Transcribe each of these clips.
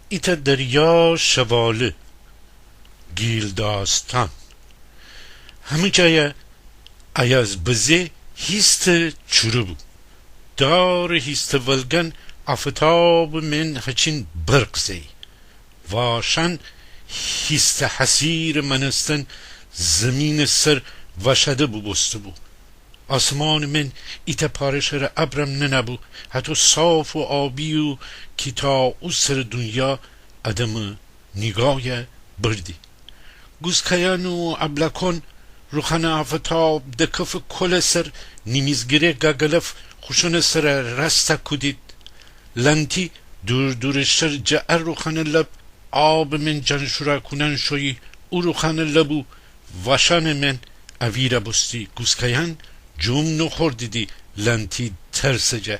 ایت دریا شواله گیل داستان همه جای ایاز بزه هیست چرو بو دار هیست ولگن آفتاب من هچین برق زی واشن هیست حسیر منستن زمین سر وشده بو بسته بو آسمان من ایتا پارشر ابرم ننبو حتی صاف و آبی و که تا او سر دنیا ادم نگاه بردی گوزکیان و ابلکان روخن آفتاب دکف کل سر نیمیزگیره گاگلف خوشن سر رسته کدید لنتی دور دورشتر جعر روخن لب آب من جنشورا کنن شوی او روخن لبو وشان من اویره بستی گوزکیان جوم نخور دیدی لنتی ترسجه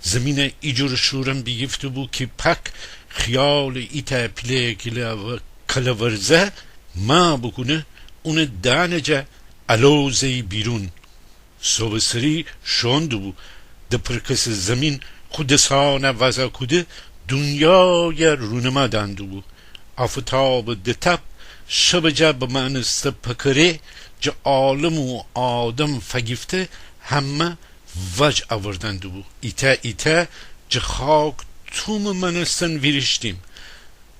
زمین ایجور شورم بیگفتو بو که پک خیال ایتا پله کلورزه ما بکنه اون دانجه الوزی بیرون صبح سری شوندو بو ده پرکس زمین خودسانه وزا کده دنیای رونما داندو بو آفتاب ده تب شب جا بمانست پکره جا عالم و آدم فگفته همه وج آوردند بو ایتا جا خاک توم منستن ویرشتیم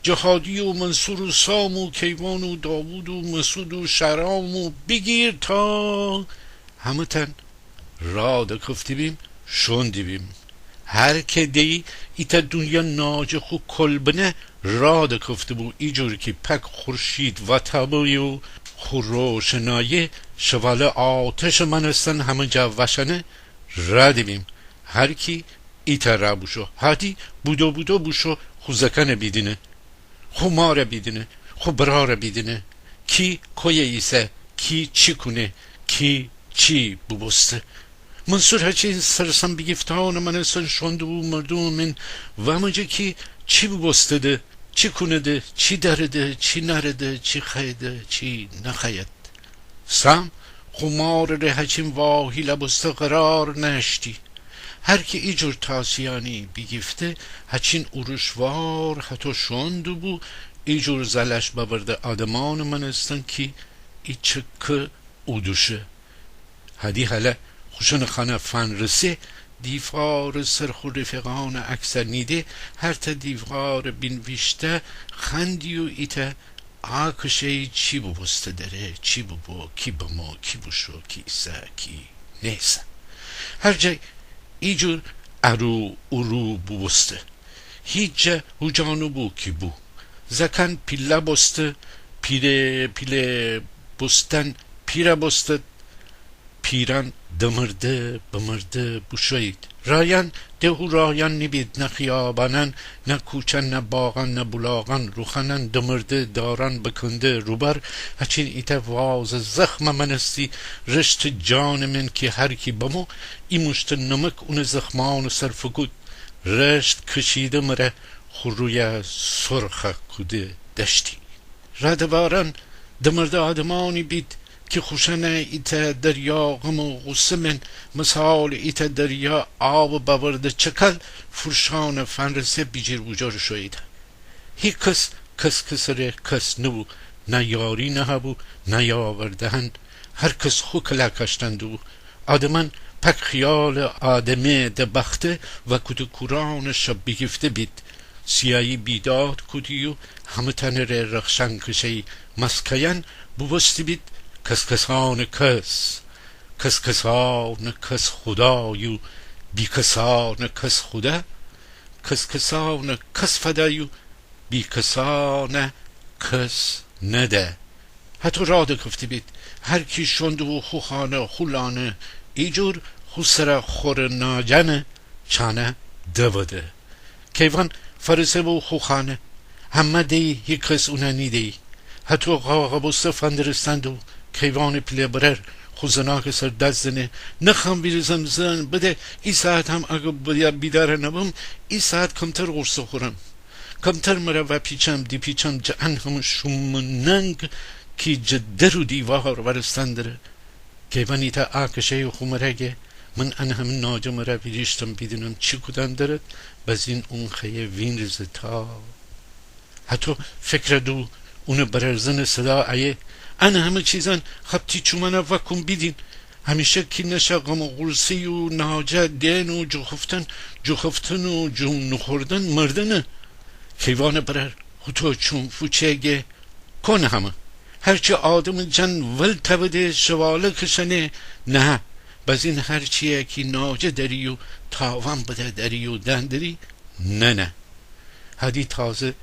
جهادی و منصور و سام و کیوان و داوود و مسعود و شرام و بگیر تا همه تن را ده کفتی بیم شوندی بیم هر که دی ایتا دنیا ناجخ و کلبنه را ده کفتی بو ایجور که پک خورشید و تبایی و روشنایی شواله آتش منستن همه جا وشنه رده بیم هر کی ایتا را بوشو هاتی بودو بوشو خوزکن بیدینه خو ماره بیدینه خو براره بیدینه کی کوی ایسه کی چی کنه کی چی ببسته منصور هرچی سرسم بگفتان منستن شونده و مردم من و همونجا کی چی ببسته ده چی کنه ده چی درده چی نرده چی خیده چی نخید سام خمار ره هچین واهی لبسته قرار نشتی هر کی ایجور تاسیانی بگفته هچین اروشوار حتی شوندو بو ایجور زلش ببرده آدمان منستن کی ایچک اودوشه هدی حالا خوشن خانه فن رسه دیوار سرخو رفقان اکثر نیده هر تا دیوار بینویشته خندی و ایتا آکشه چی ببسته داره چی ببو کی بمو کی بشو کی ایسا کی نیسا هر جای ایجور ارو ببسته هیچ جا هجانو بو کی بو زکن پیله بسته پیله بستن پیره بسته پیران دمرده بمرده بوشوید رایان دهو رایان نبید نه خیابانن نه کوچن نه باغن نه بلاغن روخنن دمرده دارن بکنده روبر هچین ایتا واز زخم منستی رشت جان من که هر کی بمو ای مشت نمک اون زخمان سرفگود رشت کشیده مره خروی سرخ کده دشتی ردبارن دمرده آدمانی بید که خوشنه ایتا دریا غم و غصه من مثال ایتا دریا آب باورده چکل فرشان فنرسه بیجیر بوجار شویده هی کس کس نبو نه یاری نه هبو نه یاورده هند هر کس خو کلا کشتند بو آدمان پک خیال آدمه ده بخته و کد کوران شب بگفته بید سیایی بیداد کدیو همه تن رخشن کشی مسکین بوستی بید کسان کس خدایو بی کسان کس خدا کسان کس فدایو بی کسان کس نده حتی راده کفتی بید هر کی شنده و خوخانه خولانه ایجور خسر خور ناجنه چانه دوده کیوان فرسه و خوخانه همه دی یک کس اونه نیدی حتی قابوسته فندرستند و کیوان پله برر خوزناک سر دزدنه نخم بیرزم زن بده ای ساعت هم اگه بیدار نبم ای ساعت کمتر غرصه خورم کمتر مره و پیچم دی پیچم جهن هم شمننگ کی جدر و دیوار ورستن داره کیوان ایتا آکشه و خمرگه من ان همین ناجه مره بیریشتم بیدنم چی کدن دارد بزین اون خیه وین رزتا حتی فکر دو اون برزن صدا ایه انا همه چیزان خبتی چومنا وکم بیدین همیشه کی نشه غم و غرسی و ناجه دین و جخفتن و جون نخوردن مردنه کیوان برر خطو چون فوچهگه کن همه هرچی آدم جن ول تبده شواله کشنه نه بز این هرچیه که ناجه داری و تاوان بده داری و دندری نه هدی تازه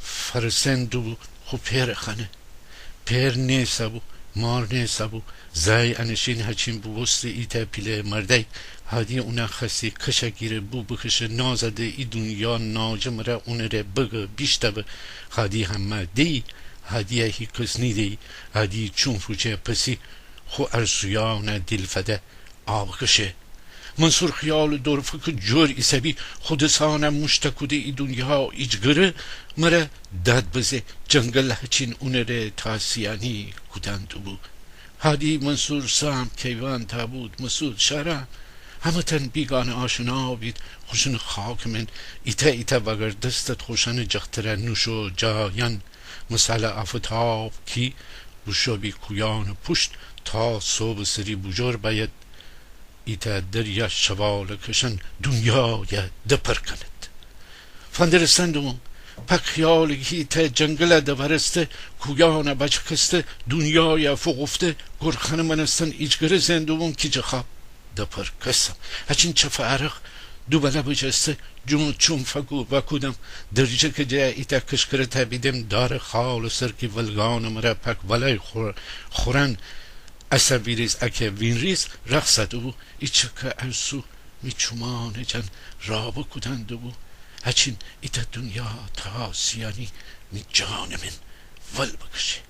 فرسند و خوب پیر خانه پیر نیسه بو مار نیسه بو زای انشین هچین بو وست ایتا پیله مرده هادی اونا خستی کشه گیره بو بکشه نازده ای دنیا ناجم را اون را بگه بیشته به هادی همه دی هادی هی کس نیدی هادی چون فوچه پسی خو ارسویان دل فده آبکشه منصور خیال دور فکر جور ایسابی خودسانم مشتکوده ای دنیا ایجگره مره داد بزه جنگل هچین اونره تاسیانی کودند بو هادی منصور سام کیوان تابود مسعود شهرام همه تن بیگان آشنا بید خوشن خاک من ایتا وگر دستت خوشن جختره نوشو جایان مثل آفتاب کی بوشو بی کویان پشت تا صبح سری بجور باید ایتا دریا شوال کشن دنیای دپر کند فاندرستندم پک خیالی که ایتا جنگل دورسته کویان بچکسته دنیای فوقفته گرخن منستن ایچگره زندوم کی جخاب دپر کسم هچین چه فرق دو بلا بجسته جون چون فکو بکودم درجه که جای ایتا کشکره تبیدم دار خال سر که ولگانم را پک ولای خورن اصابی ریز اکه وین ریز رقصد بو ایچه که ارسو می چومان جن را بکودند بو هچین ایتا دنیا تا سیانی می جان من ول بکشه